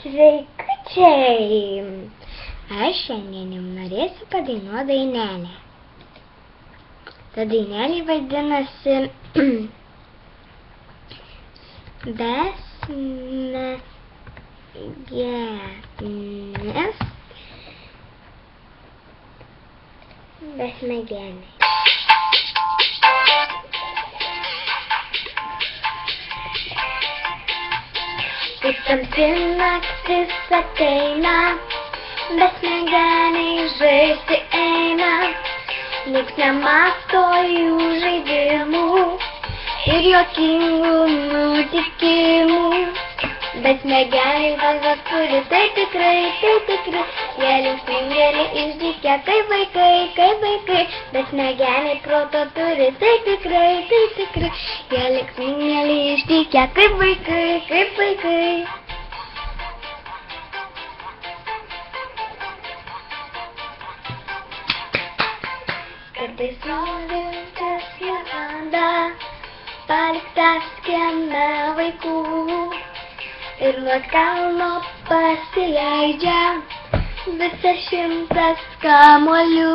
Sveikučiai! Aš šiandien jums norėsiu padainuoti dainelę. Ta dainelė vadinasi Besmegenės. Kai tamsi naktis ateina, besmegeniai žaisti eina, niks nemato jų žaidimų ir juokingų nutikimų. Besmegeniai galvą turi, tai tikrai, jie linksmingėlį išdykę, kaip vaikai. Besmegeniai proto turi, tai tikrai, jie linksmingėlį išdykę, kaip vaikai. Kartais nuviltas lavanda, paliktas kieme vaikų, ir nuo kalno pasileidžia visas 100 kamuolių.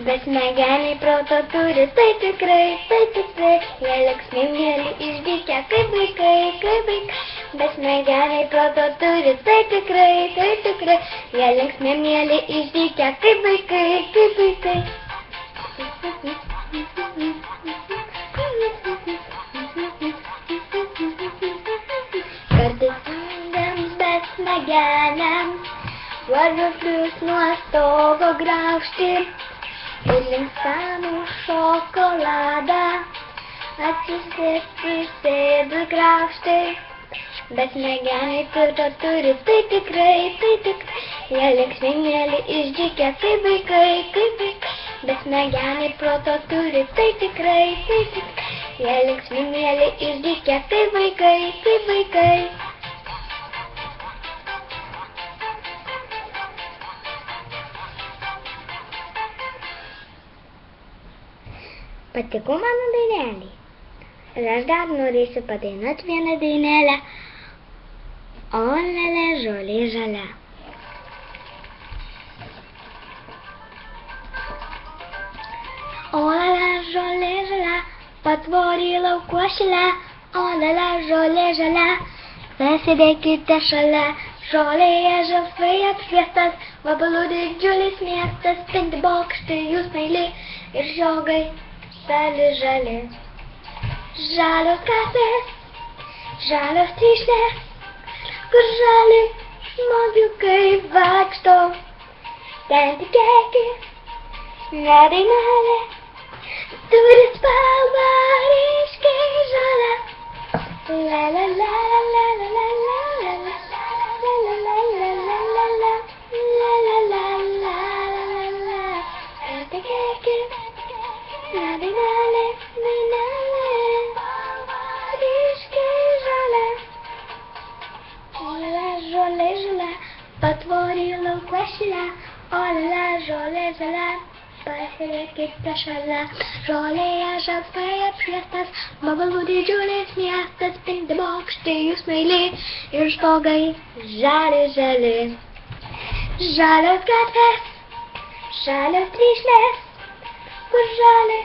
Besmegeniai proto turi, tai tikrai, jie linksmingėlį išdykę, kaip vaikai. Besmegeniai proto turi, tai tikrai, jie linksmingėlį išdykę, kaip vaikai. Kartais jungėms besmegeniams variklius nuo stogo graužti ir linksmų šokoladą atsisėdus graužti. Besmegeniai proto turi, tai tikrai, jie linksmingėlį išdykę, kaip vaikai. Besmegeniai proto turi, tai tikrai, jie linksmingėlį išdykę, kaip vaikai. Patiko mano dainelė? Ir aš dar norėsiu padainuoti vieną dainelę. O lele, žolė žalia. O lele, žolė žalia, patvorį laukuošilę. O lele, žolė žalia, pasidėkite šalia. Žolėje žalsvai apšviestas, vabalų didžiulis miestas, 5 bokštai jūs meili ir žiogai žali. Žalios gatvės, žalios tryšlės, kur žali žmogiukai vaikšto. Ten tikėkis, ne dainelė, turi spalvą ryškiai žalią. La la la la la la la la la la la la la la la la. Ten tikėkis, ne dainelė, ryškiai žalia. O la žolė žalia, patvorį laukuošilę. O la žolė žalia, pasidėkite šalia. Žolėje žalsvai apšviestas, vabalų didžiulis miestas, 5 bokštai jūs meili ir stogai žali. Žalios gatvės, žalios tryšlės, kur žali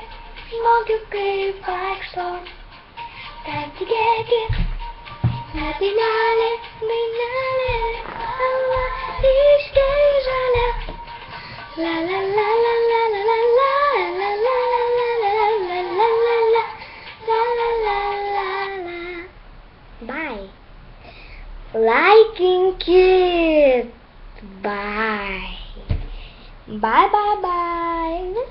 žmogiukai vaikšto. Ten tikėkis, ne dainelė, ryškiai žalia. La la la la la la la la la la. Bye. Likinkit. Bye. Bye.